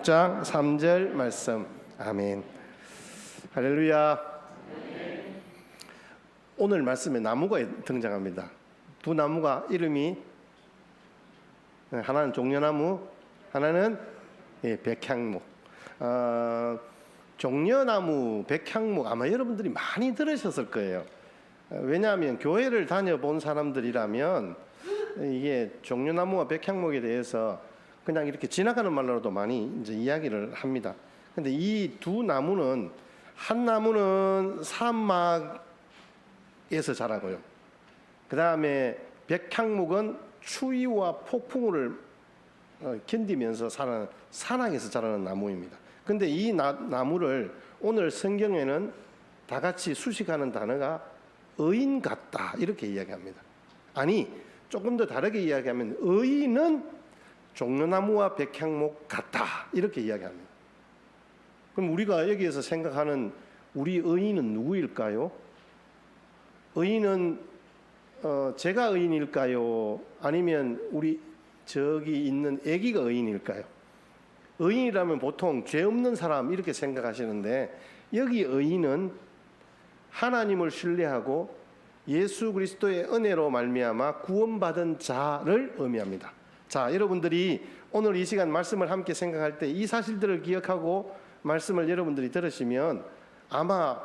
장 3절 말씀. 아멘. 할렐루야. 오늘 말씀에 나무가 등장합니다. 두 나무가 이름이 하나는 종려나무, 하나는 백향목. 종려나무, 백향목 아마 여러분들이 많이 들으셨을 거예요. 왜냐하면 교회를 다녀본 사람들이라면 이게 종려나무와 백향목에 대해서 그냥 이렇게 지나가는 말로도 많이 이제 이야기를 합니다. 근데 이 두 나무는, 한 나무는 사막에서 자라고요. 그 다음에 백향목은 추위와 폭풍을 견디면서 사는 산악에서 자라는 나무입니다. 근데 이 나무를 오늘 성경에는 다 같이 수식하는 단어가 의인 같다 이렇게 이야기합니다. 아니, 조금 더 다르게 이야기하면 의인은 종려나무와 백향목 같다 이렇게 이야기합니다. 그럼 우리가 여기에서 생각하는 우리 의인은 누구일까요? 의인은 제가 의인일까요? 아니면 우리 저기 있는 아기가 의인일까요? 의인이라면 보통 죄 없는 사람 이렇게 생각하시는데, 여기 의인은 하나님을 신뢰하고 예수 그리스도의 은혜로 말미암아 구원받은 자를 의미합니다. 자, 여러분들이 오늘 이 시간 말씀을 함께 생각할 때 이 사실들을 기억하고 말씀을 여러분들이 들으시면 아마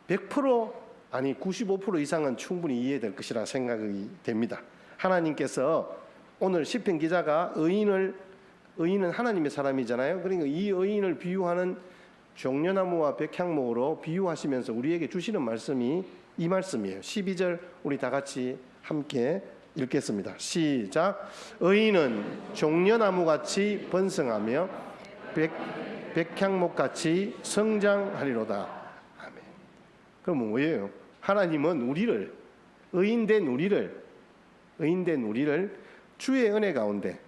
100% 아니 95% 이상은 충분히 이해될 것이라 생각이 됩니다. 하나님께서 오늘 시편 기자가 의인은 하나님의 사람이잖아요. 그러니까 이 의인을 비유하는 종려나무와 백향목으로 비유하시면서 우리에게 주시는 말씀이 이 말씀이에요. 12절 우리 다 같이 함께 읽겠습니다. 시작. 의인은 종려나무같이 번성하며 백향목같이 성장하리로다. 아멘. 그럼 뭐예요? 하나님은 우리를, 의인된 우리를 주의 은혜 가운데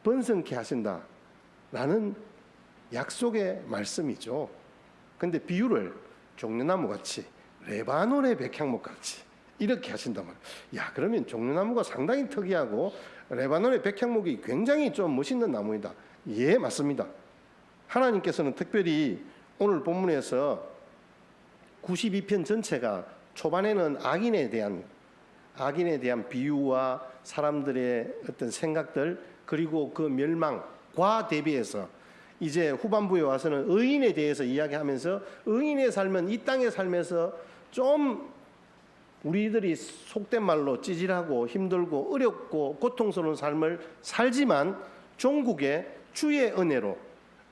번성케 하신다라는 약속의 말씀이죠. 근데 비유를 종려나무같이, 레바논의 백향목같이 이렇게 하신단 말이에요. 야, 그러면 종려나무가 상당히 특이하고 레바논의 백향목이 굉장히 좀 멋있는 나무이다. 예, 맞습니다. 하나님께서는 특별히 오늘 본문에서 92편 전체가 초반에는 악인에 대한 비유와 사람들의 어떤 생각들, 그리고 그 멸망과 대비해서 이제 후반부에 와서는 의인에 대해서 이야기하면서 의인의 삶은 이 땅의 삶에서 좀 우리들이 속된 말로 찌질하고 힘들고 어렵고 고통스러운 삶을 살지만 종국에 주의 은혜로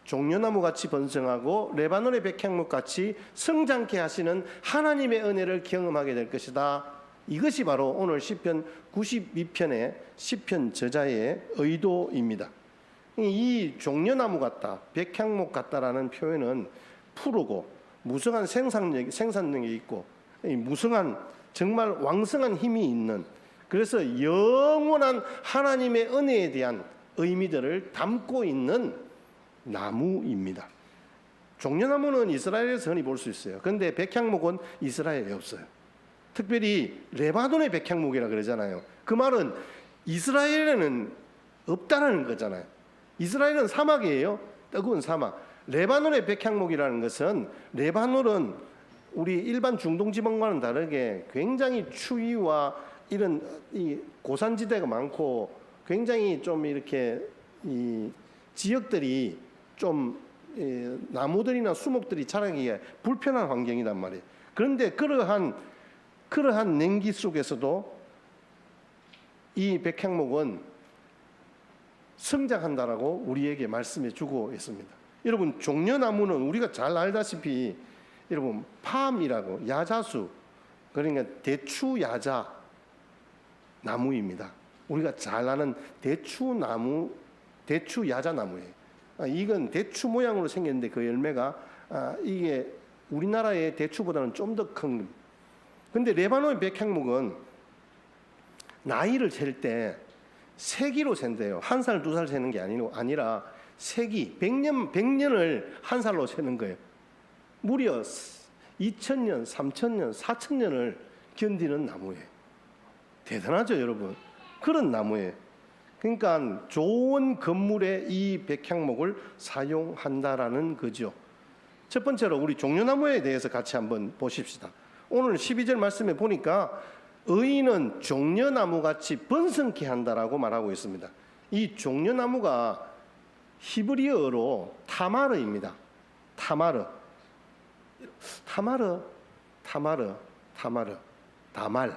종려나무같이 번성하고 레바논의 백향목같이 성장케 하시는 하나님의 은혜를 경험하게 될 것이다. 이것이 바로 오늘 시편 92편의 시편 저자의 의도입니다. 이 종려나무 같다, 백향목 같다라는 표현은 푸르고 무성한 생산력이 있고 무성한 정말 왕성한 힘이 있는, 그래서 영원한 하나님의 은혜에 대한 의미들을 담고 있는 나무입니다. 종려나무는 이스라엘에서 흔히 볼 수 있어요. 그런데 백향목은 이스라엘에 없어요. 특별히 레바논의 백향목이라 그러잖아요. 그 말은 이스라엘에는 없다는 거잖아요. 이스라엘은 사막이에요. 뜨거운 사막. 레바논의 백향목이라는 것은, 레바논은 우리 일반 중동 지방과는 다르게 굉장히 추위와 이런 이 고산지대가 많고 굉장히 좀 이렇게 이 지역들이 좀 나무들이나 수목들이 자라기에 불편한 환경이란 말이에요. 그런데 그러한 냉기 속에서도 이 백향목은 성장한다라고 우리에게 말씀해 주고 있습니다. 여러분, 종려나무는 우리가 잘 알다시피 여러분 팜이라고, 야자수, 그러니까 대추야자 나무입니다. 우리가 잘 아는 대추나무, 대추야자 나무예요. 이건 대추 모양으로 생겼는데 그 열매가 이게 우리나라의 대추보다는 좀 더 큰. 근데 레바논 백향목은 나이를 셀 때 세기로 센대요. 한 살, 두 살 세는 게 아니라 세기, 100년을 한 살로 세는 거예요. 무려 2000년, 3000년, 4000년을 견디는 나무예요. 대단하죠, 여러분? 그런 나무예요. 그러니까 좋은 건물에 이 백향목을 사용한다라는 거죠. 첫 번째로 우리 종려나무에 대해서 같이 한번 보십시다. 오늘 12절 말씀에 보니까 의인은 종려나무 같이 번성케 한다라고 말하고 있습니다. 이 종려나무가 히브리어로 타마르입니다. 타마르. 다말.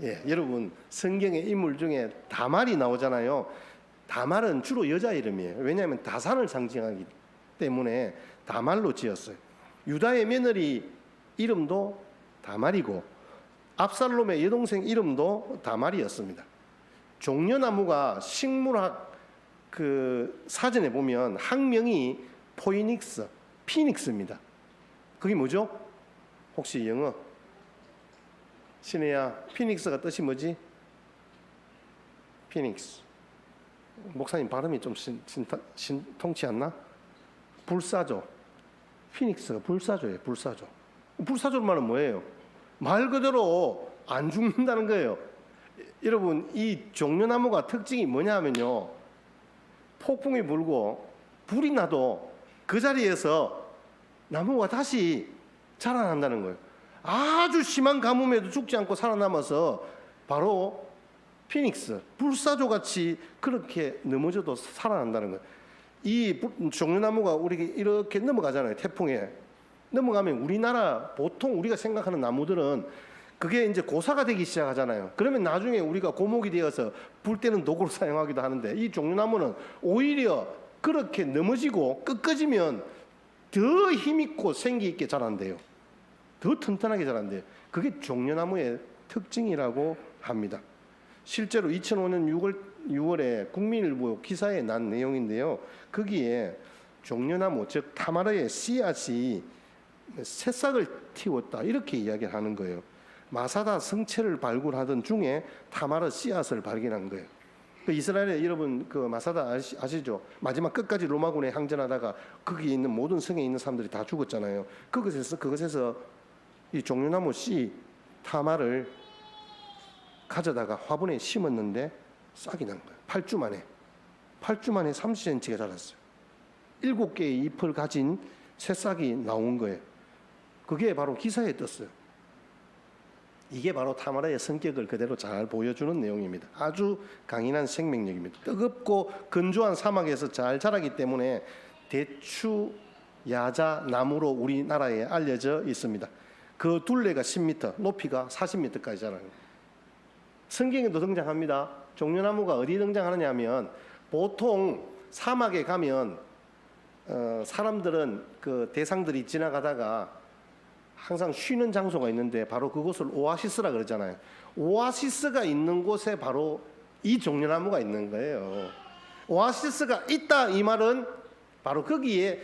예, 여러분 성경의 인물 중에 다말이 나오잖아요. 다말은 주로 여자 이름이에요. 왜냐하면 다산을 상징하기 때문에 다말로 지었어요. 유다의 며느리 이름도 다말이고 압살롬의 여동생 이름도 다말이었습니다. 종려나무가 식물학 그 사전에 보면 학명이 피닉스입니다. 그게 뭐죠? 혹시 영어? 신혜야, 피닉스가 뜻이 뭐지? 피닉스. 목사님 발음이 좀 신통치 않나? 불사조. 피닉스가 불사조예요. 불사조. 불사조 말은 뭐예요? 말 그대로 안 죽는다는 거예요. 여러분, 이 종려나무가 특징이 뭐냐 하면요, 폭풍이 불고 불이 나도 그 자리에서 나무가 다시 자라난다는 거예요. 아주 심한 가뭄에도 죽지 않고 살아남아서 바로 피닉스, 불사조같이 그렇게 넘어져도 살아난다는 거예요. 이 종려나무가 우리 이렇게 넘어가잖아요. 태풍에 넘어가면 우리나라 보통 우리가 생각하는 나무들은 그게 이제 고사가 되기 시작하잖아요. 그러면 나중에 우리가 고목이 되어서 불 때는 도구로 사용하기도 하는데, 이 종려나무는 오히려 그렇게 넘어지고 꺾어지면 더 힘있고 생기 있게 자란대요. 더 튼튼하게 자란대요. 그게 종려나무의 특징이라고 합니다. 실제로 2005년 6월에 국민일보 기사에 난 내용인데요, 거기에 종려나무 즉 타마르의 씨앗이 새싹을 틔웠다 이렇게 이야기를 하는 거예요. 마사다 성체를 발굴하던 중에 타마르 씨앗을 발견한 거예요. 그 이스라엘에 여러분 그 마사다 아시죠? 마지막 끝까지 로마군에 항전하다가 거기 있는 모든 성에 있는 사람들이 다 죽었잖아요. 그것에서 이 종려나무 씨 타마를 가져다가 화분에 심었는데 싹이 난 거예요. 8주 만에 30cm가 자랐어요. 7개의 잎을 가진 새싹이 나온 거예요. 그게 바로 기사에 떴어요. 이게 바로 타마르의 성격을 그대로 잘 보여주는 내용입니다. 아주 강인한 생명력입니다. 뜨겁고 건조한 사막에서 잘 자라기 때문에 대추 야자 나무로 우리나라에 알려져 있습니다. 그 둘레가 10m, 높이가 40m까지 자라요. 성경에도 등장합니다. 종려나무가 어디 등장하느냐 하면, 보통 사막에 가면 사람들은 그 대상들이 지나가다가 항상 쉬는 장소가 있는데 바로 그곳을 오아시스라 그러잖아요. 오아시스가 있는 곳에 바로 이 종려나무가 있는 거예요. 오아시스가 있다 이 말은 바로 거기에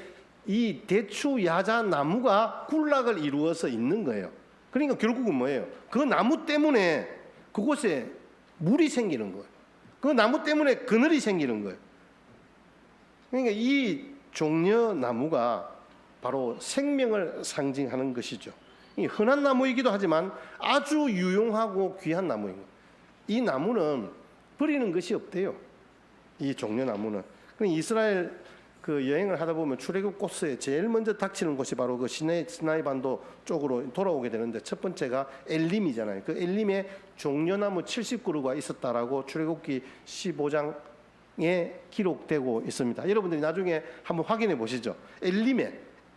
이 대추 야자 나무가 군락을 이루어서 있는 거예요. 그러니까 결국은 뭐예요? 그 나무 때문에 그곳에 물이 생기는 거예요. 그 나무 때문에 그늘이 생기는 거예요. 그러니까 이 종려나무가 바로 생명을 상징하는 것이죠. 이 흔한 나무이기도 하지만 아주 유용하고 귀한 나무인 거예요. 이 나무는 버리는 것이 없대요. 이 종려나무는. 이스라엘 그 여행을 하다 보면 출애굽 코스에 제일 먼저 닥치는 곳이 바로 그 시나이 반도 쪽으로 돌아오게 되는데, 첫 번째가 엘림이잖아요. 그 엘림에 종려나무 70그루가 있었다라고 출애굽기 15장에 기록되고 있습니다. 여러분들이 나중에 한번 확인해 보시죠.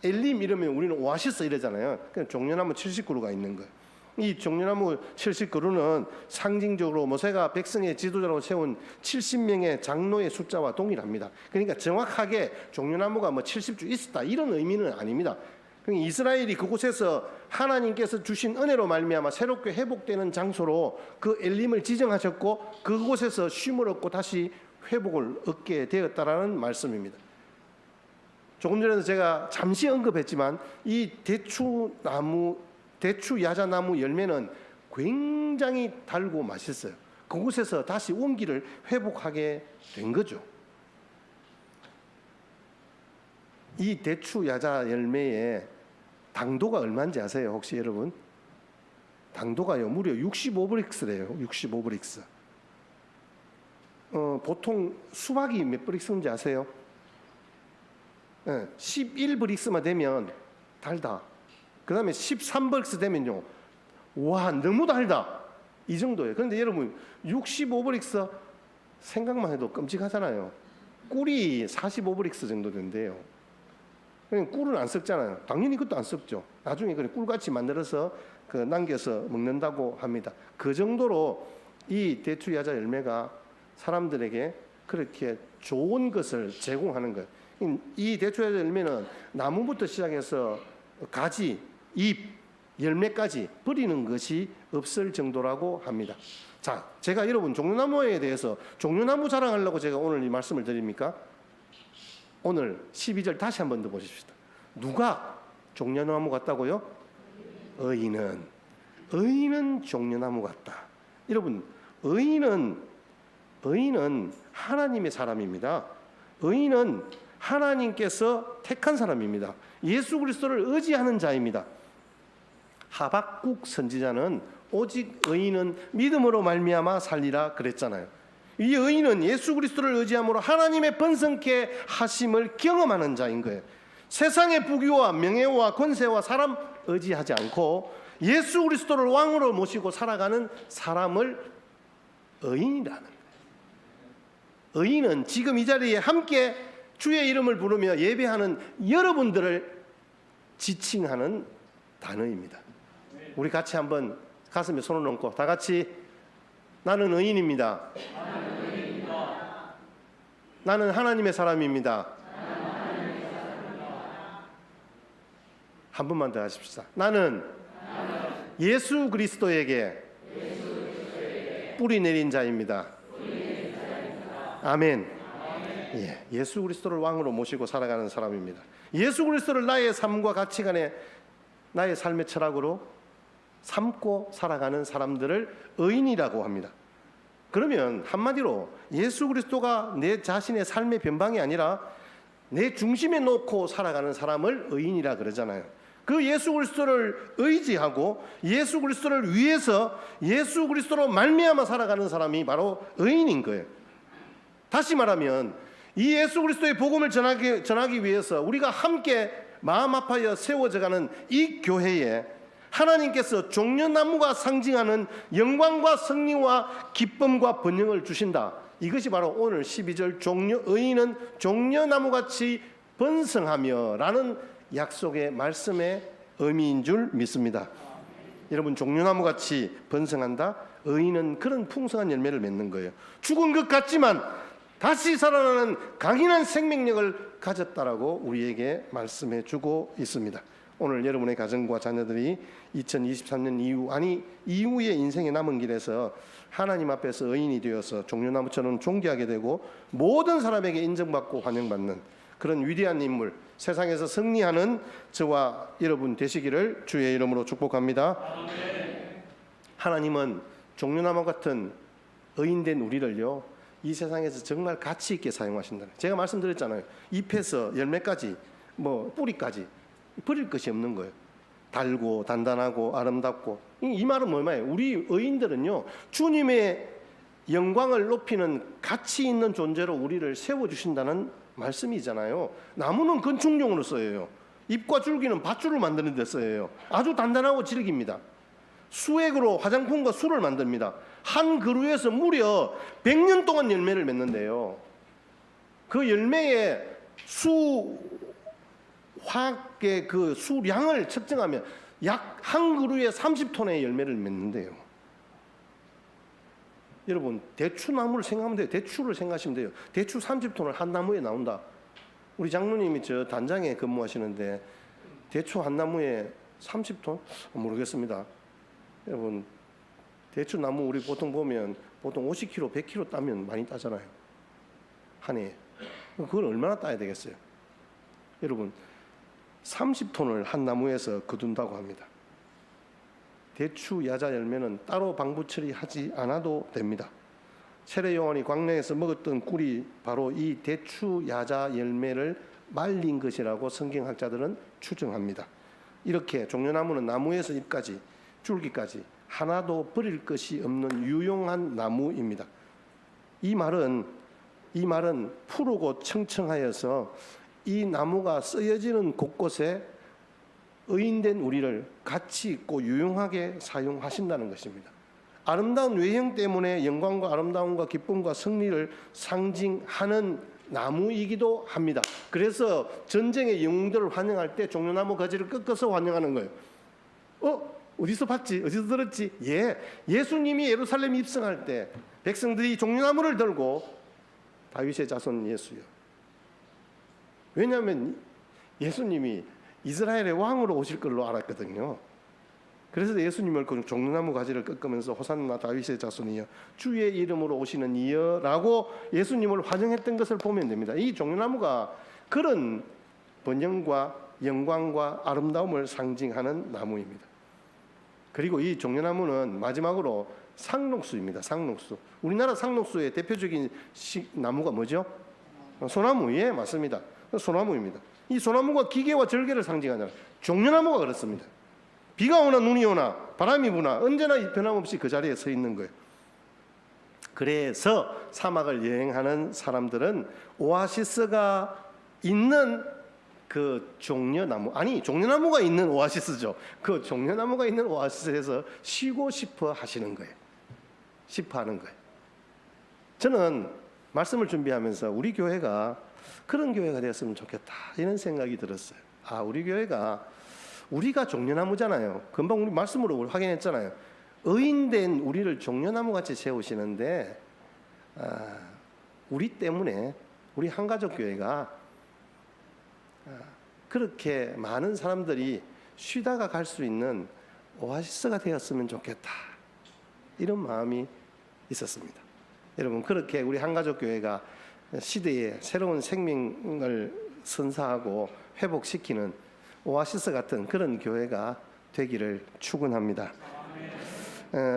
엘림 이러면 우리는 오아시스 이러잖아요. 그냥 종려나무 70그루가 있는 거예요. 이 종려나무 70그루는 상징적으로 모세가 백성의 지도자로 세운 70명의 장로의 숫자와 동일합니다. 그러니까 정확하게 종려나무가 뭐 70주 있었다 이런 의미는 아닙니다. 그러니까 이스라엘이 그곳에서 하나님께서 주신 은혜로 말미암아 새롭게 회복되는 장소로 그 엘림을 지정하셨고, 그곳에서 쉼을 얻고 다시 회복을 얻게 되었다라는 말씀입니다. 조금 전에도 제가 잠시 언급했지만 이 대추 야자나무 열매는 굉장히 달고 맛있어요. 그곳에서 다시 온기를 회복하게 된 거죠. 이 대추 야자 열매의 당도가 얼마인지 아세요? 혹시 여러분? 당도가요 무려 65브릭스래요. 65브릭스. 보통 수박이 몇 브릭스인지 아세요? 11브릭스만 되면 달다. 그 다음에 13브릭스 되면요, 와 너무 달다, 이 정도예요. 그런데 여러분 65브릭스 생각만 해도 끔찍하잖아요. 꿀이 45브릭스 정도 된대요. 꿀은 안 썩잖아요. 당연히 그것도 안 썩죠. 나중에 꿀같이 만들어서 남겨서 먹는다고 합니다. 그 정도로 이 대추야자 열매가 사람들에게 그렇게 좋은 것을 제공하는 거예요. 이 대추야자 열매는 나무부터 시작해서 가지, 잎, 열매까지 버리는 것이 없을 정도라고 합니다. 자, 제가 여러분 종려나무에 대해서 종려나무 자랑하려고 제가 오늘 이 말씀을 드립니까? 오늘 12절 다시 한번 더 보십시다. 누가 종려나무 같다고요? 의인은 종려나무 같다. 여러분, 의인은 하나님의 사람입니다. 의인은 하나님께서 택한 사람입니다. 예수 그리스도를 의지하는 자입니다. 하박국 선지자는 오직 의인은 믿음으로 말미암아 살리라 그랬잖아요. 이 의인은 예수 그리스도를 의지함으로 하나님의 번성케 하심을 경험하는 자인 거예요. 세상의 부귀와 명예와 권세와 사람 의지하지 않고 예수 그리스도를 왕으로 모시고 살아가는 사람을 의인이라는 거예요. 의인은 지금 이 자리에 함께 주의 이름을 부르며 예배하는 여러분들을 지칭하는 단어입니다. 우리 같이 한번 가슴에 손을 얹고 다 같이 나는 의인입니다. 나는 하나님의 사람입니다. 한 번만 더 하십시다. 나는 예수 그리스도에게 뿌리 내린 자입니다. 아멘. 예, 예수 그리스도를 왕으로 모시고 살아가는 사람입니다. 예수 그리스도를 나의 삶과 가치관에 나의 삶의 철학으로 삼고 살아가는 사람들을 의인이라고 합니다. 그러면 한마디로 예수 그리스도가 내 자신의 삶의 변방이 아니라 내 중심에 놓고 살아가는 사람을 의인이라 그러잖아요. 그 예수 그리스도를 의지하고 예수 그리스도를 위해서 예수 그리스도로 말미암아 살아가는 사람이 바로 의인인 거예요. 다시 말하면 이 예수 그리스도의 복음을 전하기 위해서 우리가 함께 마음 아파여 세워져가는 이 교회에 하나님께서 종려나무가 상징하는 영광과 승리와 기쁨과 번영을 주신다. 이것이 바로 오늘 12절 의인은 종려나무같이 번성하며 라는 약속의 말씀의 의미인 줄 믿습니다. 여러분, 종려나무같이 번성한다. 의인은 그런 풍성한 열매를 맺는 거예요. 죽은 것 같지만 다시 살아나는 강인한 생명력을 가졌다라고 우리에게 말씀해 주고 있습니다. 오늘 여러분의 가정과 자녀들이 2023년 이후의 인생의 남은 길에서 하나님 앞에서 의인이 되어서 종려나무처럼 존귀하게 되고 모든 사람에게 인정받고 환영받는 그런 위대한 인물, 세상에서 승리하는 저와 여러분 되시기를 주의 이름으로 축복합니다. 하나님은 종려나무 같은 의인된 우리를요, 이 세상에서 정말 가치 있게 사용하신다. 제가 말씀드렸잖아요. 잎에서 열매까지, 뿌리까지 버릴 것이 없는 거예요. 달고 단단하고 아름답고. 이 말은 뭐예요? 우리 의인들은요, 주님의 영광을 높이는 가치 있는 존재로 우리를 세워주신다는 말씀이잖아요. 나무는 건축용으로 써요. 잎과 줄기는 밧줄을 만드는 데 써요. 아주 단단하고 질깁니다. 수액으로 화장품과 술을 만듭니다. 한 그루에서 무려 100년 동안 열매를 맺는데요. 그 열매의 화학의 그 수량을 측정하면 약 한 그루에 30톤의 열매를 맺는데요. 여러분, 대추나무를 생각하면 돼요. 대추를 생각하시면 돼요. 대추 30톤을 한 나무에 나온다. 우리 장로님이 저 단장에 근무하시는데 대추 한 나무에 30톤? 모르겠습니다. 여러분, 대추나무 우리 보통 보면 보통 50kg, 100kg 따면 많이 따잖아요. 한 해에. 그걸 얼마나 따야 되겠어요? 여러분, 30톤을 한 나무에서 거둔다고 합니다. 대추 야자 열매는 따로 방부 처리하지 않아도 됩니다. 세례 요한이 광야에서 먹었던 꿀이 바로 이 대추 야자 열매를 말린 것이라고 성경학자들은 추정합니다. 이렇게 종려나무는 나무에서 잎까지 줄기까지 하나도 버릴 것이 없는 유용한 나무입니다. 이 말은 푸르고 청청하여서 이 나무가 쓰여지는 곳곳에 의인된 우리를 가치 있고 유용하게 사용하신다는 것입니다. 아름다운 외형 때문에 영광과 아름다움과 기쁨과 승리를 상징하는 나무이기도 합니다. 그래서 전쟁의 영웅들을 환영할 때 종려나무 가지를 꺾어서 환영하는 거예요. 어디서 봤지? 어디서 들었지? 예수님이 예루살렘 입성할 때 백성들이 종려나무를 들고 다윗의 자손 예수요. 왜냐하면 예수님이 이스라엘의 왕으로 오실 걸로 알았거든요. 그래서 예수님을 그 종려나무 가지를 꺾으면서 호산나 다윗의 자손이여 주의 이름으로 오시는 이여라고 예수님을 환영했던 것을 보면 됩니다. 이 종려나무가 그런 번영과 영광과 아름다움을 상징하는 나무입니다. 그리고 이 종려나무는 마지막으로 상록수입니다. 상록수. 우리나라 상록수의 대표적인 나무가 뭐죠? 소나무. 예, 맞습니다. 소나무입니다. 이 소나무가 기계와 절개를 상징하잖아요. 종려나무가 그렇습니다. 비가 오나 눈이 오나 바람이 부나 언제나 변함없이 그 자리에 서 있는 거예요. 그래서 사막을 여행하는 사람들은 오아시스가 있는 그 종려나무가 있는 오아시스죠. 그 종려나무가 있는 오아시스에서 쉬고 싶어 하시는 거예요. 싶어하는 거예요. 저는 말씀을 준비하면서 우리 교회가 그런 교회가 되었으면 좋겠다 이런 생각이 들었어요. 우리 교회가 우리가 종려나무잖아요. 금방 우리 말씀으로 확인했잖아요. 의인된 우리를 종려나무 같이 세우시는데 우리 때문에 우리 한가족 교회가 그렇게 많은 사람들이 쉬다가 갈 수 있는 오아시스가 되었으면 좋겠다 이런 마음이 있었습니다. 여러분 그렇게 우리 한가족 교회가 시대에 새로운 생명을 선사하고 회복시키는 오아시스 같은 그런 교회가 되기를 축원합니다.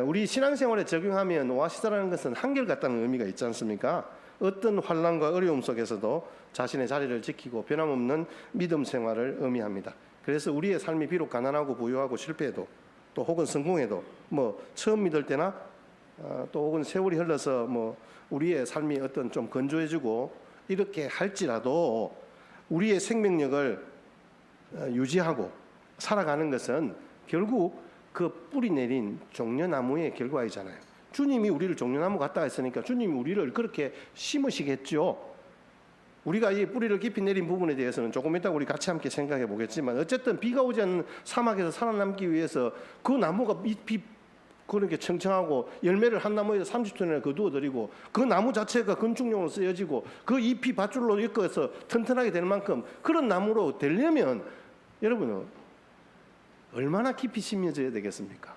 우리 신앙생활에 적용하면 오아시스라는 것은 한결같다는 의미가 있지 않습니까? 어떤 환난과 어려움 속에서도 자신의 자리를 지키고 변함없는 믿음 생활을 의미합니다. 그래서 우리의 삶이 비록 가난하고 부유하고 실패해도 또 혹은 성공해도 처음 믿을 때나 또 혹은 세월이 흘러서 우리의 삶이 어떤 좀 건조해지고 이렇게 할지라도 우리의 생명력을 유지하고 살아가는 것은 결국 그 뿌리 내린 종려나무의 결과이잖아요. 주님이 우리를 종려나무 같다 했으니까 주님이 우리를 그렇게 심으시겠죠. 우리가 이 뿌리를 깊이 내린 부분에 대해서는 조금 이따 우리 같이 함께 생각해 보겠지만 어쨌든 비가 오지 않는 사막에서 살아남기 위해서 그 나무가 잎이 그렇게 청청하고 열매를 한 나무에서 30톤이나 거두어들이고 그 나무 자체가 건축용으로 쓰여지고 그 잎이 밧줄로 엮어서 튼튼하게 될 만큼 그런 나무로 되려면 여러분은 얼마나 깊이 심어져야 되겠습니까?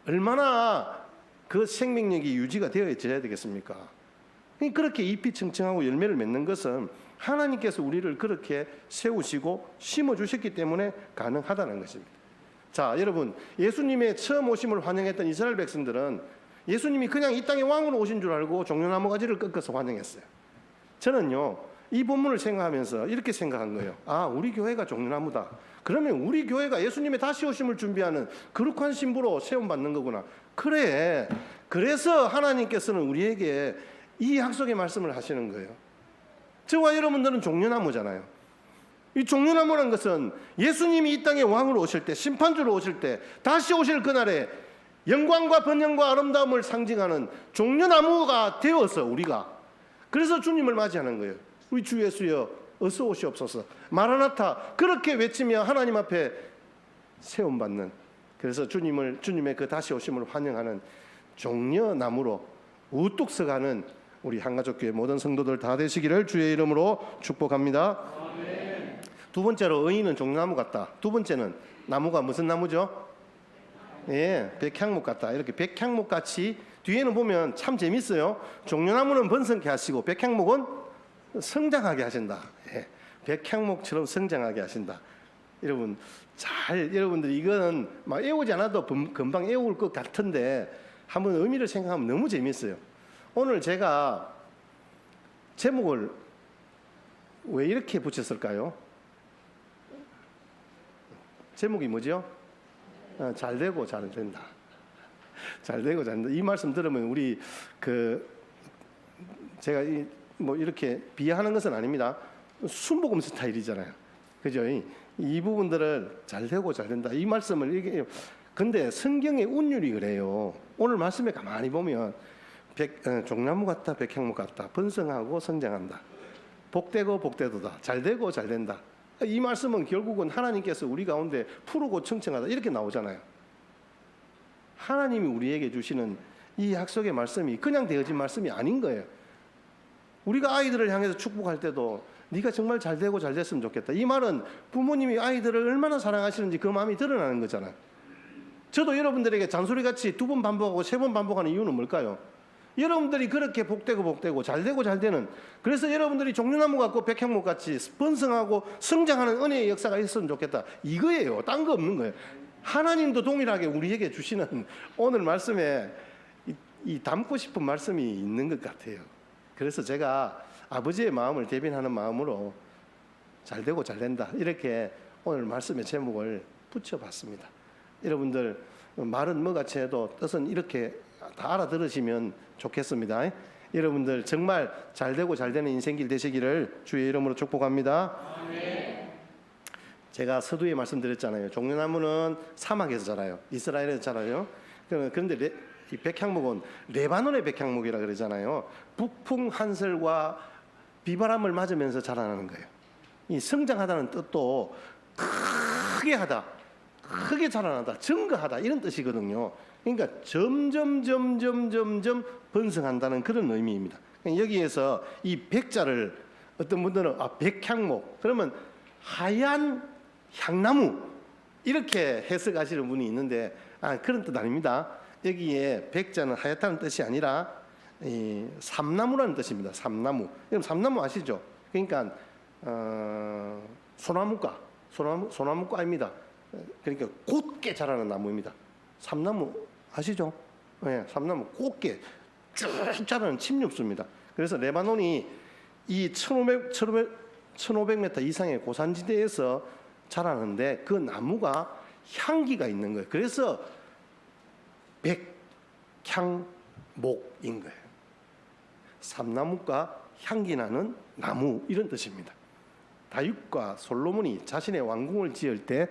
얼마나 그 생명력이 유지가 되어져야 되겠습니까? 그렇게 잎이 청청하고 열매를 맺는 것은 하나님께서 우리를 그렇게 세우시고 심어주셨기 때문에 가능하다는 것입니다. 자, 여러분, 예수님의 처음 오심을 환영했던 이스라엘 백성들은 예수님이 그냥 이 땅에 왕으로 오신 줄 알고 종려나무 가지를 꺾어서 환영했어요. 저는요, 이 본문을 생각하면서 이렇게 생각한 거예요. 우리 교회가 종려나무다. 그러면 우리 교회가 예수님의 다시 오심을 준비하는 거룩한 신부로 세움받는 거구나. 그래. 그래서 하나님께서는 우리에게 이 약속의 말씀을 하시는 거예요. 저와 여러분들은 종려나무잖아요. 이 종려나무라는 것은 예수님이 이 땅에 왕으로 오실 때, 심판주로 오실 때, 다시 오실 그날에 영광과 번영과 아름다움을 상징하는 종려나무가 되어서 우리가 그래서 주님을 맞이하는 거예요. 우리 주 예수여 어서 오시옵소서, 마라나타 그렇게 외치며 하나님 앞에 세움받는, 그래서 주님의 그 다시 오심을 환영하는 종려나무로 우뚝 서가는 우리 한가족교회 모든 성도들 다 되시기를 주의 이름으로 축복합니다. 아멘. 두 번째로 의인은 종려나무 같다. 두 번째는 나무가 무슨 나무죠? 백향목 같다. 이렇게 백향목 같이 뒤에는 보면 참 재밌어요. 종려나무는 번성케 하시고 백향목은 성장하게 하신다. 백향목처럼 성장하게 하신다. 여러분들 이거는 막 애우지 않아도 금방 애울 것 같은데 한번 의미를 생각하면 너무 재밌어요. 오늘 제가 제목을 왜 이렇게 붙였을까요? 제목이 뭐죠? 잘 되고 잘 된다. 잘 되고 잘 된다. 이 말씀 들으면 우리 제가 뭐 이렇게 비하하는 것은 아닙니다. 순복음 스타일이잖아요. 그죠? 이 부분들을 잘 되고 잘 된다. 이 말씀을 이게 근데 성경의 운율이 그래요. 오늘 말씀에 가만히 보면 종나무 같다, 백향목 같다, 번성하고 성장한다. 복되고 복되도다. 잘 되고 잘 된다. 이 말씀은 결국은 하나님께서 우리 가운데 푸르고 청청하다 이렇게 나오잖아요. 하나님이 우리에게 주시는 이 약속의 말씀이 그냥 되어진 말씀이 아닌 거예요. 우리가 아이들을 향해서 축복할 때도 네가 정말 잘 되고 잘 됐으면 좋겠다. 이 말은 부모님이 아이들을 얼마나 사랑하시는지 그 마음이 드러나는 거잖아요. 저도 여러분들에게 잔소리같이 2번 반복하고 3번 반복하는 이유는 뭘까요? 여러분들이 그렇게 복되고 복되고 잘 되고 잘 되는, 그래서 여러분들이 종려나무 같고 백향목 같이 번성하고 성장하는 은혜의 역사가 있었으면 좋겠다. 이거예요. 딴 거 없는 거예요. 하나님도 동일하게 우리에게 주시는 오늘 말씀에 이 담고 싶은 말씀이 있는 것 같아요. 그래서 제가 아버지의 마음을 대변하는 마음으로 잘 되고 잘 된다 이렇게 오늘 말씀의 제목을 붙여봤습니다. 여러분들 말은 뭐같이 해도 뜻은 이렇게 다 알아들으시면 좋겠습니다. 여러분들 정말 잘 되고 잘 되는 인생길 되시기를 주의 이름으로 축복합니다. 아멘. 제가 서두에 말씀드렸잖아요. 종려나무는 사막에서 자라요. 이스라엘에서 자라요. 그런데 이 백향목은 레바논의 백향목이라 그러잖아요. 북풍 한설과 비바람을 맞으면서 자라나는 거예요. 이 성장하다는 뜻도 크게 하다, 크게 자라나다, 증거하다 이런 뜻이거든요. 그러니까 점점 번성한다는 그런 의미입니다. 여기에서 이 백자를 어떤 분들은 백향목 그러면 하얀 향나무 이렇게 해석하시는 분이 있는데 그런 뜻 아닙니다. 여기에 백자는 하얗다는 뜻이 아니라 삼나무라는 뜻입니다. 삼나무. 여러분 삼나무 아시죠? 그러니까 소나무과입니다. 그러니까 곧게 자라는 나무입니다. 삼나무 아시죠? 네, 삼나무 곧게 쭉 자라는 침엽수입니다. 그래서 레바논이 이 1500m 이상의 고산지대에서 자라는데 그 나무가 향기가 있는 거예요. 그래서 백향목인 거예요. 삼나무가 향기 나는 나무 이런 뜻입니다. 다윗과 솔로몬이 자신의 왕궁을 지을 때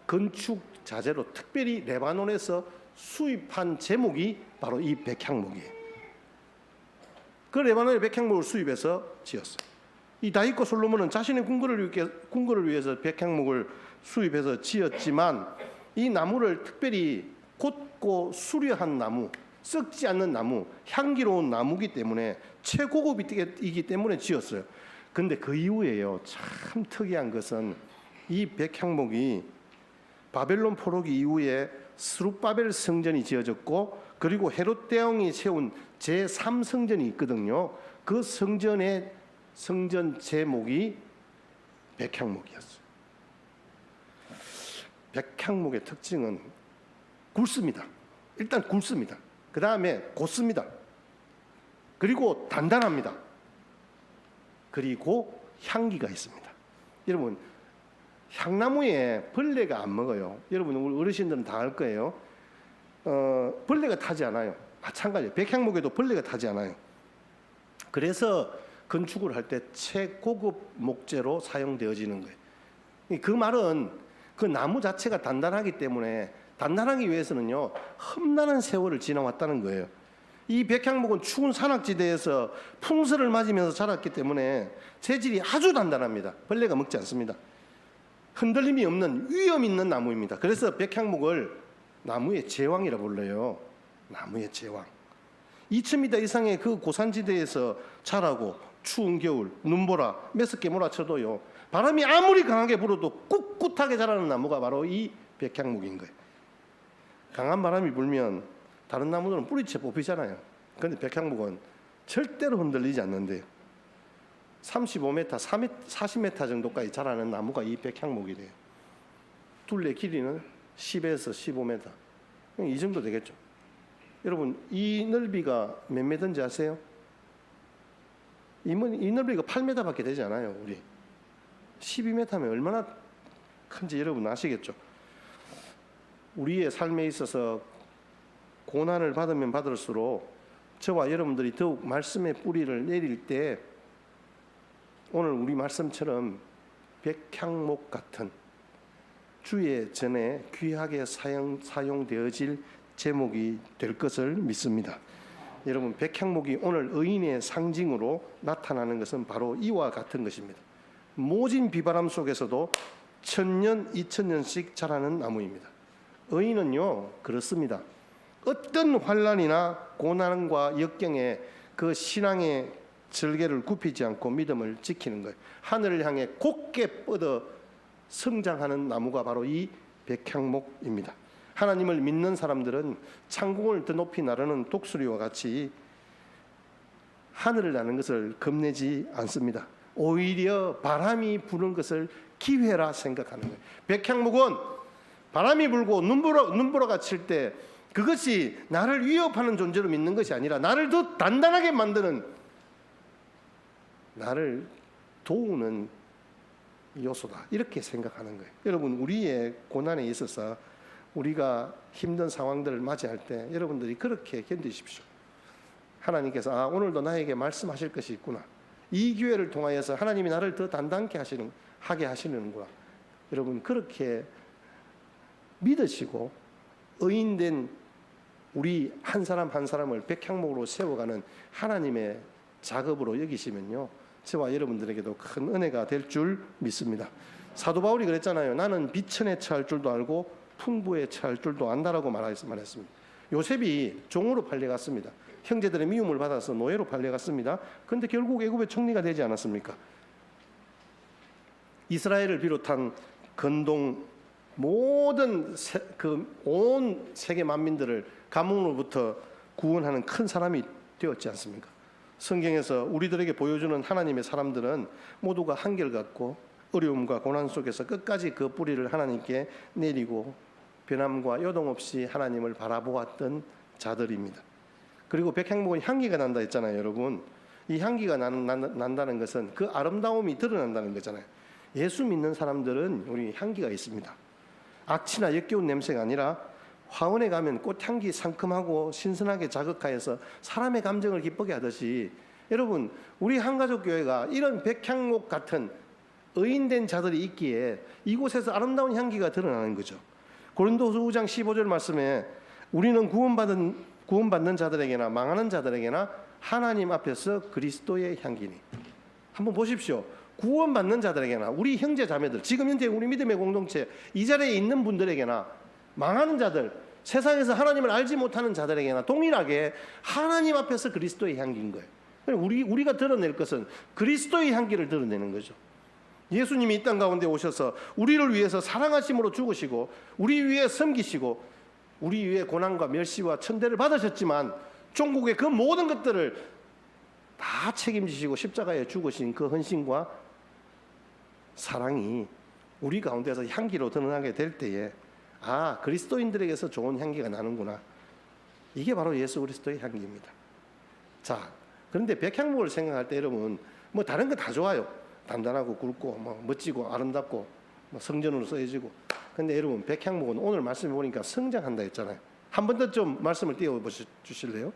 건축 자재로 특별히 레바논에서 수입한 제목이 바로 이 백향목이에요. 그 레바논의 백향목을 수입해서 지었어요. 이 다윗과 솔로몬은 자신의 궁궐을 위해서 백향목을 수입해서 지었지만 이 나무를 특별히 곧고 수려한 나무, 썩지 않는 나무, 향기로운 나무이기 때문에 최고급이기 때문에 지었어요. 근데 그 이후에요, 참 특이한 것은 이 백향목이 바벨론 포로기 이후에 스룹바벨 성전이 지어졌고 그리고 헤롯 대왕이 세운 제3성전이 있거든요. 그 성전의 성전 제목이 백향목이었어요. 백향목의 특징은 굵습니다. 일단 굵습니다. 그 다음에 곧습니다. 그리고 단단합니다. 그리고 향기가 있습니다. 여러분 향나무에 벌레가 안 먹어요. 여러분 우리 어르신들은 다 알 거예요. 벌레가 타지 않아요. 마찬가지예요. 백향목에도 벌레가 타지 않아요. 그래서 건축을 할 때 최고급 목재로 사용되어지는 거예요. 그 말은 그 나무 자체가 단단하기 때문에 단단하기 위해서는요 험난한 세월을 지나왔다는 거예요. 이 백향목은 추운 산악지대에서 풍설을 맞으면서 자랐기 때문에 재질이 아주 단단합니다. 벌레가 먹지 않습니다. 흔들림이 없는 위험 있는 나무입니다. 그래서 백향목을 나무의 제왕이라 불러요. 나무의 제왕. 2000m 이상의 그 고산지대에서 자라고 추운 겨울 눈보라 메스게 몰아쳐도요 바람이 아무리 강하게 불어도 꿋꿋하게 자라는 나무가 바로 이 백향목인 거예요. 강한 바람이 불면 다른 나무들은 뿌리채 뽑히잖아요. 그런데 백향목은 절대로 흔들리지 않는데요. 35m, 40m 정도까지 자라는 나무가 이 백향목이래요. 둘레 길이는 10에서 15m. 이 정도 되겠죠. 여러분 이 넓이가 몇 메터인지 아세요? 이 넓이가 8m밖에 되지 않아요. 우리 12m면 얼마나 큰지 여러분 아시겠죠? 우리의 삶에 있어서 고난을 받으면 받을수록 저와 여러분들이 더욱 말씀의 뿌리를 내릴 때 오늘 우리 말씀처럼 백향목 같은 주의 전에 귀하게 사용되어질 제목이 될 것을 믿습니다. 여러분, 백향목이 오늘 의인의 상징으로 나타나는 것은 바로 이와 같은 것입니다. 모진 비바람 속에서도 1000년, 2000년씩 자라는 나무입니다. 의인은요, 그렇습니다. 어떤 환난이나 고난과 역경에 그 신앙의 절개를 굽히지 않고 믿음을 지키는 거예요. 하늘을 향해 곧게 뻗어 성장하는 나무가 바로 이 백향목입니다. 하나님을 믿는 사람들은 창공을 더 높이 나르는 독수리와 같이 하늘을 나는 것을 겁내지 않습니다. 오히려 바람이 부는 것을 기회라 생각하는 거예요. 백향목은 바람이 불고 눈보라가 칠 때 그것이 나를 위협하는 존재로 믿는 것이 아니라 나를 더 단단하게 만드는, 나를 도우는 요소다, 이렇게 생각하는 거예요. 여러분, 우리의 고난에 있어서 우리가 힘든 상황들을 맞이할 때 여러분들이 그렇게 견디십시오. 하나님께서 오늘도 나에게 말씀하실 것이 있구나, 이 기회를 통하여서 하나님이 나를 더 단단하게 하게 하시는구나. 여러분, 그렇게 믿으시고 의인된 우리 한 사람 한 사람을 백향목으로 세워가는 하나님의 작업으로 여기시면요, 저와 여러분들에게도 큰 은혜가 될 줄 믿습니다. 사도 바울이 그랬잖아요. 나는 비천에 처할 줄도 알고 풍부에 처할 줄도 안다라고 말했습니다. 요셉이 종으로 팔려갔습니다. 형제들의 미움을 받아서 노예로 팔려갔습니다. 그런데 결국 애굽의 총리가 되지 않았습니까? 이스라엘을 비롯한 근동 모든 온 세계 만민들을 가뭄으로부터 구원하는 큰 사람이 되었지 않습니까? 성경에서 우리들에게 보여주는 하나님의 사람들은 모두가 한결같고 어려움과 고난 속에서 끝까지 그 뿌리를 하나님께 내리고 변함과 요동 없이 하나님을 바라보았던 자들입니다. 그리고 백향목은 향기가 난다 했잖아요, 여러분. 이 향기가 난다는 것은 그 아름다움이 드러난다는 거잖아요. 예수 믿는 사람들은 우리 향기가 있습니다. 악취나 역겨운 냄새가 아니라 화원에 가면 꽃향기 상큼하고 신선하게 자극하여서 사람의 감정을 기쁘게 하듯이, 여러분, 우리 한가족교회가 이런 백향목 같은 의인된 자들이 있기에 이곳에서 아름다운 향기가 드러나는 거죠. 고린도후서 5장 15절 말씀에 우리는 구원받는 자들에게나 망하는 자들에게나 하나님 앞에서 그리스도의 향기니. 한번 보십시오. 구원받는 자들에게나, 우리 형제 자매들, 지금 현재 우리 믿음의 공동체 이 자리에 있는 분들에게나, 망하는 자들, 세상에서 하나님을 알지 못하는 자들에게나 동일하게 하나님 앞에서 그리스도의 향기인 거예요. 우리가 드러낼 것은 그리스도의 향기를 드러내는 거죠. 예수님이 이 땅 가운데 오셔서 우리를 위해서 사랑하심으로 죽으시고 우리 위해 섬기시고 우리 위해 고난과 멸시와 천대를 받으셨지만 종국의 그 모든 것들을 다 책임지시고 십자가에 죽으신 그 헌신과 사랑이 우리 가운데서 향기로 드러나게 될 때에 그리스도인들에게서 좋은 향기가 나는구나. 이게 바로 예수 그리스도의 향기입니다. 자, 그런데 백향목을 생각할 때 여러분, 뭐 다른 거 다 좋아요. 단단하고 굵고 뭐 멋지고 아름답고 뭐 성전으로 쓰여지고. 근데 여러분, 백향목은 오늘 말씀해 보니까 성장한다 했잖아요. 한 번 더 좀 말씀을 띄워 주실래요?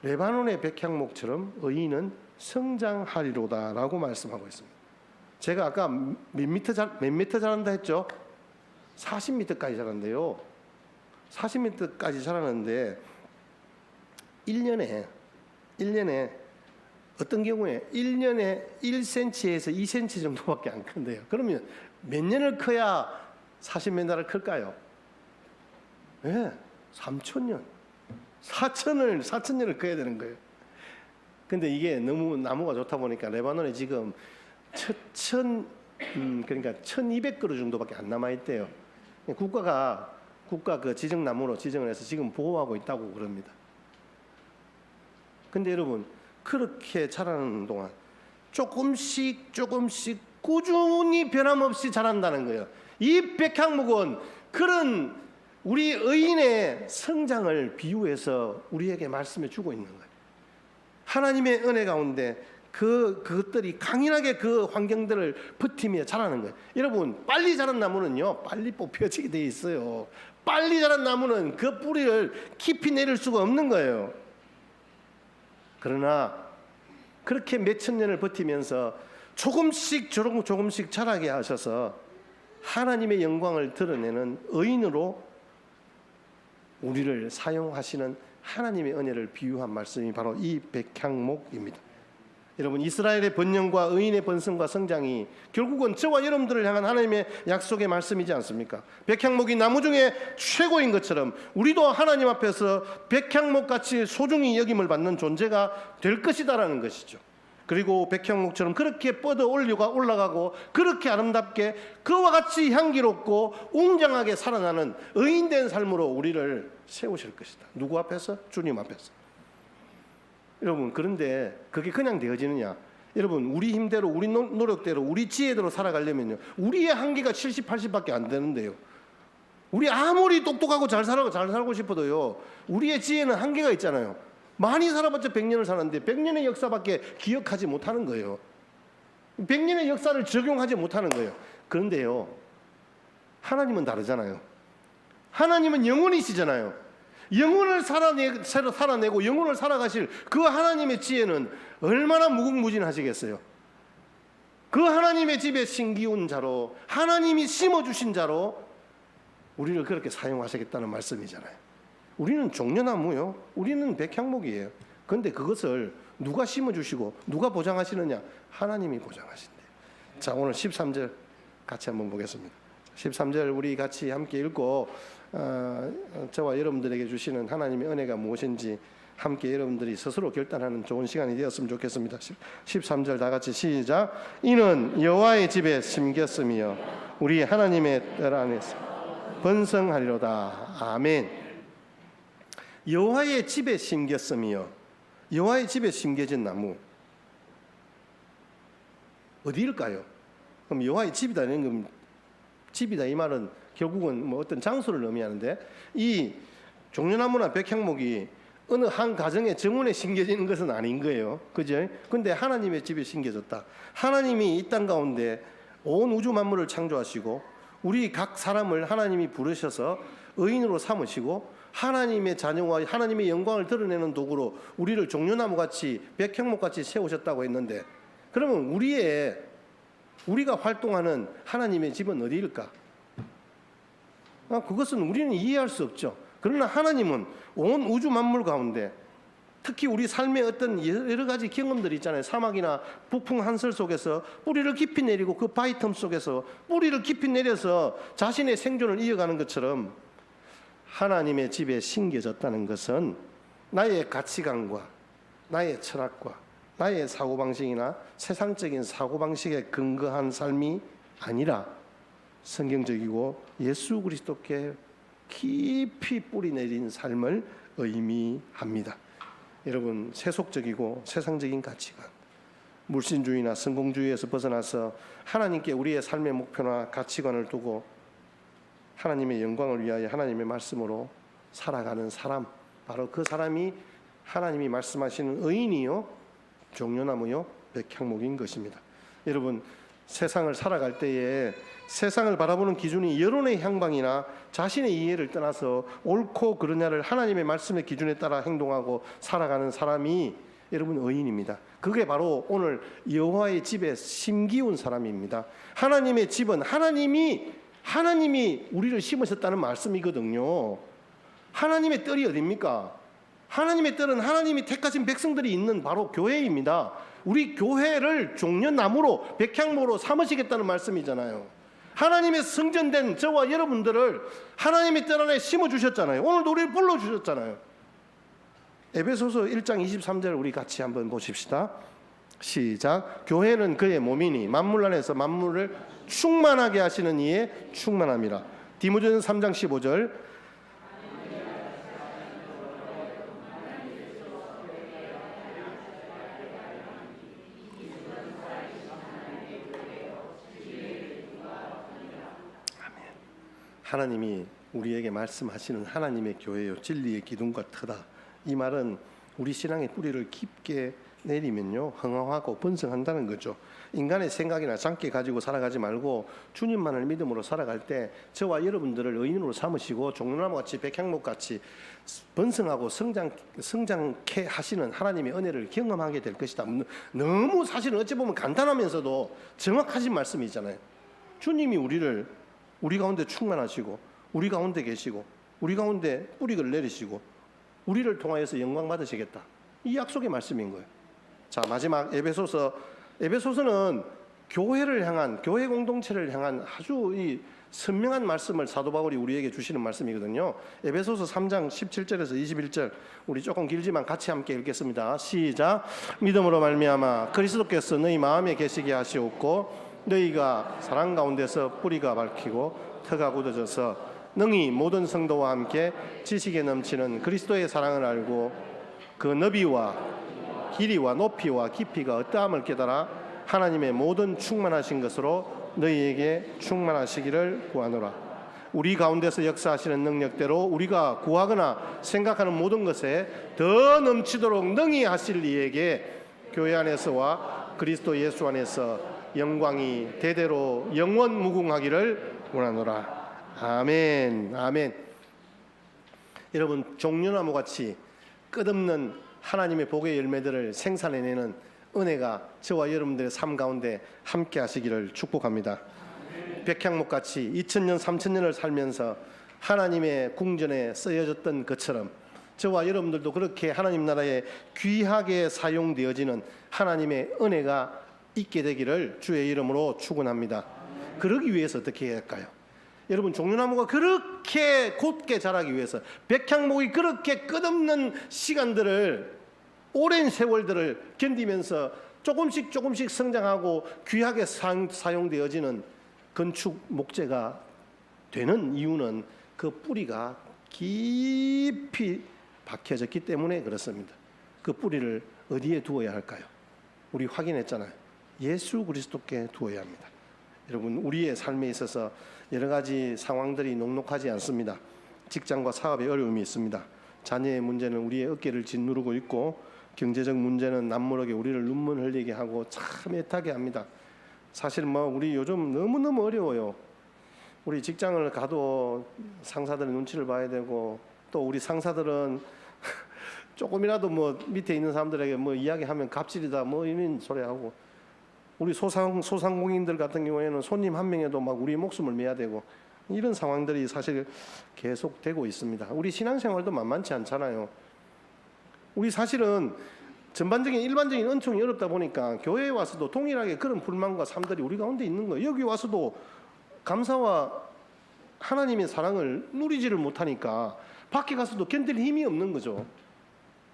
레바논의 백향목처럼 의인은 성장하리로다라고 말씀하고 있습니다. 제가 아까 몇 미터 자란다 했죠? 40m까지 자란대요. 40m까지 자라는데 1년에 어떤 경우에 1년에 1cm에서 2cm 정도밖에 안 큰대요. 그러면 몇 년을 커야 40m를 클까요? 네, 3,000년, 4,000년을 커야 되는 거예요. 근데 이게 너무 나무가 좋다 보니까 레바논에 지금 그러니까 1,200그루 정도밖에 안 남아 있대요. 국가 그 지정나무로 지정을 해서 지금 보호하고 있다고 그럽니다. 근데 여러분, 그렇게 자라는 동안 조금씩 꾸준히 변함없이 자란다는 거예요. 이 백향목은 그런 우리 의인의 성장을 비유해서 우리에게 말씀해 주고 있는 거예요. 하나님의 은혜 가운데 그것들이 강인하게 그 환경들을 버티며 자라는 거예요. 여러분, 빨리 자란 나무는요, 빨리 뽑혀지게 돼 있어요. 빨리 자란 나무는 그 뿌리를 깊이 내릴 수가 없는 거예요. 그러나 그렇게 몇천 년을 버티면서 조금씩 조금씩 자라게 하셔서 하나님의 영광을 드러내는 의인으로 우리를 사용하시는 하나님의 은혜를 비유한 말씀이 바로 이 백향목입니다. 여러분, 이스라엘의 번영과 의인의 번성과 성장이 결국은 저와 여러분들을 향한 하나님의 약속의 말씀이지 않습니까? 백향목이 나무 중에 최고인 것처럼 우리도 하나님 앞에서 백향목같이 소중히 여김을 받는 존재가 될 것이다라는 것이죠. 그리고 백향목처럼 그렇게 뻗어 올라가고 그렇게 아름답게 그와 같이 향기롭고 웅장하게 살아나는 의인된 삶으로 우리를 세우실 것이다. 누구 앞에서? 주님 앞에서. 여러분, 그런데 그게 그냥 되어지느냐? 여러분, 우리 힘대로, 우리 노력대로, 우리 지혜대로 살아가려면요, 우리의 한계가 70, 80밖에 안 되는데요, 우리 아무리 똑똑하고 잘 살고 싶어도요, 우리의 지혜는 한계가 있잖아요. 많이 살아봤자 100년을 사는데 100년의 역사밖에 기억하지 못하는 거예요. 100년의 역사를 적용하지 못하는 거예요. 그런데요, 하나님은 다르잖아요. 하나님은 영원이시잖아요. 영혼을 살아내고 영혼을 살아가실 그 하나님의 지혜는 얼마나 무궁무진하시겠어요. 그 하나님의 집에 신기운 자로, 하나님이 심어주신 자로 우리를 그렇게 사용하시겠다는 말씀이잖아요. 우리는 종려나무요, 우리는 백향목이에요. 그런데 그것을 누가 심어주시고 누가 보장하시느냐? 하나님이 보장하신대요. 자, 오늘 13절 같이 한번 보겠습니다. 13절 우리 같이 함께 읽고 저와 여러분들에게 주시는 하나님의 은혜가 무엇인지 함께 여러분들이 스스로 결단하는 좋은 시간이 되었으면 좋겠습니다. 13절 다 같이 시작. 이는 여호와의 집에 심겼으며 우리 하나님의 뜰 안에서 번성하리로다. 아멘. 여호와의 집에 심겼으며, 여호와의 집에 심겨진 나무 어디일까요? 그럼 여호와의 집이다는 건, 집이다 이 말은 결국은 뭐 어떤 장소를 의미하는데, 이 종려나무나 백향목이 어느 한 가정의 정원에 심겨지는 것은 아닌 거예요. 그죠? 근데 하나님의 집에 심겨졌다. 하나님이 이 땅 가운데 온 우주 만물을 창조하시고 우리 각 사람을 하나님이 부르셔서 의인으로 삼으시고 하나님의 자녀와 하나님의 영광을 드러내는 도구로 우리를 종려나무같이 백향목같이 세우셨다고 했는데, 그러면 우리가 활동하는 하나님의 집은 어디일까? 그것은 우리는 이해할 수 없죠. 그러나 하나님은 온 우주 만물 가운데 특히 우리 삶의 어떤 여러 가지 경험들이 있잖아요. 사막이나 북풍 한설 속에서 뿌리를 깊이 내리고 그 바위 틈 속에서 뿌리를 깊이 내려서 자신의 생존을 이어가는 것처럼 하나님의 집에 심겨졌다는 것은 나의 가치관과 나의 철학과 나의 사고방식이나 세상적인 사고방식에 근거한 삶이 아니라 성경적이고 예수 그리스도께 깊이 뿌리 내린 삶을 의미합니다. 여러분, 세속적이고 세상적인 가치관, 물신주의나 성공주의에서 벗어나서 하나님께 우리의 삶의 목표나 가치관을 두고 하나님의 영광을 위하여 하나님의 말씀으로 살아가는 사람, 바로 그 사람이 하나님이 말씀하시는 의인이요 종려나무요 백향목인 것입니다. 여러분, 세상을 살아갈 때에 세상을 바라보는 기준이 여론의 향방이나 자신의 이해를 떠나서 옳고 그르냐를 하나님의 말씀의 기준에 따라 행동하고 살아가는 사람이 여러분 의인입니다. 그게 바로 오늘 여호와의 집에 심기운 사람입니다. 하나님의 집은 하나님이 우리를 심으셨다는 말씀이거든요. 하나님의 뜰이 어디입니까? 하나님의 뜰은 하나님이 택하신 백성들이 있는 바로 교회입니다. 우리 교회를 종려나무로 백향목으로 삼으시겠다는 말씀이잖아요. 하나님의 성전된 저와 여러분들을 하나님의 뜰 안에 심어주셨잖아요. 오늘도 우리를 불러주셨잖아요. 에베소서 1장 23절 우리 같이 한번 보십시다. 시작. 교회는 그의 몸이니 만물 안에서 만물을 충만하게 하시는 이의 충만함이라. 디모데전서 3장 15절. 하나님이 우리에게 말씀하시는 하나님의 교회요 진리의 기둥과 터다. 이 말은 우리 신앙의 뿌리를 깊게 내리면요 흥황하고 번성한다는 거죠. 인간의 생각이나 장기 가지고 살아가지 말고 주님만을 믿음으로 살아갈 때 저와 여러분들을 의인으로 삼으시고 종려나무같이 백향목같이 번성하고 성장케 하시는 하나님의 은혜를 경험하게 될 것이다. 너무 사실은 어찌 보면 간단하면서도 정확하신 말씀이잖아요. 주님이 우리 가운데 충만하시고 우리 가운데 계시고 우리 가운데 뿌리를 내리시고 우리를 통하여서 영광 받으시겠다. 이 약속의 말씀인 거예요. 자, 마지막 에베소서는 교회를 향한, 교회 공동체를 향한 아주 이 선명한 말씀을 사도 바울이 우리에게 주시는 말씀이거든요. 에베소서 3장 17절에서 21절 우리 조금 길지만 같이 함께 읽겠습니다. 시작. 믿음으로 말미암아 그리스도께서 너희 마음에 계시게 하시옵고 너희가 사랑 가운데서 뿌리가 밝히고 터가 굳어져서 능히 모든 성도와 함께 지식에 넘치는 그리스도의 사랑을 알고 그 너비와 길이와 높이와 깊이가 어떠함을 깨달아 하나님의 모든 충만하신 것으로 너희에게 충만하시기를 구하노라. 우리 가운데서 역사하시는 능력대로 우리가 구하거나 생각하는 모든 것에 더 넘치도록 능히 하실 이에게 교회 안에서와 그리스도 예수 안에서 영광이 대대로 영원 무궁하기를 원하노라. 아멘. 아멘. 여러분, 종려나무같이 끝없는 하나님의 복의 열매들을 생산해내는 은혜가 저와 여러분들의 삶 가운데 함께 하시기를 축복합니다. 백향목같이 2000년 3000년을 살면서 하나님의 궁전에 쓰여졌던 것처럼 저와 여러분들도 그렇게 하나님 나라에 귀하게 사용되어지는 하나님의 은혜가 있게 되기를 주의 이름으로 축원합니다. 그러기 위해서 어떻게 해야 할까요? 여러분, 종려나무가 그렇게 곧게 자라기 위해서, 백향목이 그렇게 끝없는 시간들을, 오랜 세월들을 견디면서 조금씩 성장하고 귀하게 사용되어지는 건축 목재가 되는 이유는 그 뿌리가 깊이 박혀졌기 때문에 그렇습니다. 그 뿌리를 어디에 두어야 할까요? 우리 확인했잖아요. 예수 그리스도께 두어야 합니다. 여러분, 우리의 삶에 있어서 여러 가지 상황들이 녹록하지 않습니다. 직장과 사업에 어려움이 있습니다. 자녀의 문제는 우리의 어깨를 짓누르고 있고, 경제적 문제는 남모르게 우리를 눈물 흘리게 하고 참 애타게 합니다. 사실 우리 요즘 너무너무 어려워요. 우리 직장을 가도 상사들의 눈치를 봐야 되고, 또 우리 상사들은 조금이라도 밑에 있는 사람들에게 이야기하면 갑질이다 이런 소리 하고, 우리 소상공인들 같은 경우에는 손님 한 명에도 우리 목숨을 매야 되고, 이런 상황들이 사실 계속되고 있습니다. 우리 신앙생활도 만만치 않잖아요. 우리 사실은 전반적인 일반적인 은총이 어렵다 보니까 교회에 와서도 동일하게 그런 불만과 삶들이 우리 가운데 있는 거예요. 여기 와서도 감사와 하나님의 사랑을 누리지를 못하니까 밖에 가서도 견딜 힘이 없는 거죠.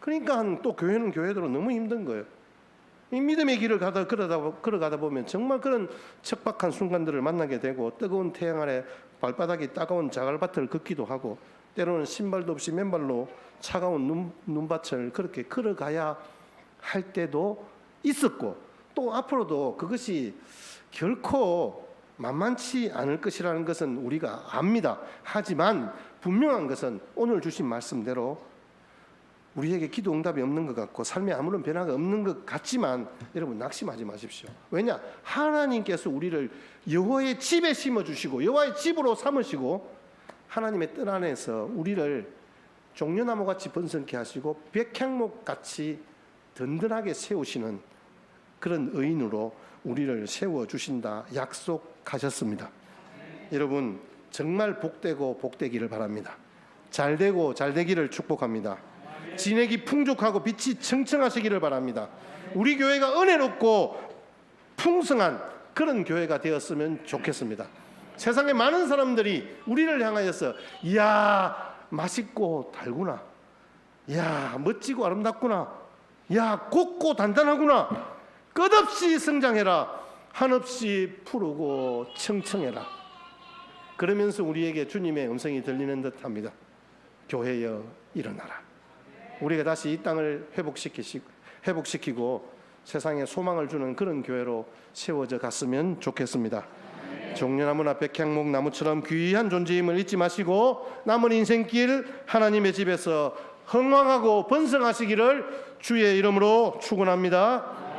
그러니까 또 교회는 교회대로 너무 힘든 거예요. 이 믿음의 길을 걸어가다 보면 정말 그런 척박한 순간들을 만나게 되고, 뜨거운 태양 아래 발바닥이 따가운 자갈밭을 걷기도 하고, 때로는 신발도 없이 맨발로 차가운 눈밭을 그렇게 걸어가야 할 때도 있었고, 또 앞으로도 그것이 결코 만만치 않을 것이라는 것은 우리가 압니다. 하지만 분명한 것은 오늘 주신 말씀대로 우리에게 기도 응답이 없는 것 같고 삶에 아무런 변화가 없는 것 같지만, 여러분 낙심하지 마십시오. 왜냐? 하나님께서 우리를 여호와의 집에 심어주시고 여호와의 집으로 삼으시고 하나님의 뜰 안에서 우리를 종려나무같이 번성케 하시고 백향목같이 든든하게 세우시는 그런 의인으로 우리를 세워주신다 약속하셨습니다. 여러분, 정말 복되고 복되기를 바랍니다. 잘되고 잘되기를 축복합니다. 진액이 풍족하고 빛이 청청하시기를 바랍니다. 우리 교회가 은혜롭고 풍성한 그런 교회가 되었으면 좋겠습니다. 세상에 많은 사람들이 우리를 향하여서 이야 맛있고 달구나, 이야 멋지고 아름답구나, 이야 곱고 단단하구나, 끝없이 성장해라, 한없이 푸르고 청청해라, 그러면서 우리에게 주님의 음성이 들리는 듯합니다. 교회여 일어나라. 우리가 다시 이 땅을 회복시키고 세상에 소망을 주는 그런 교회로 세워져 갔으면 좋겠습니다. 종려나무나 백향목 나무처럼 귀한 존재임을 잊지 마시고 남은 인생길 하나님의 집에서 흥왕하고 번성하시기를 주의 이름으로 축원합니다.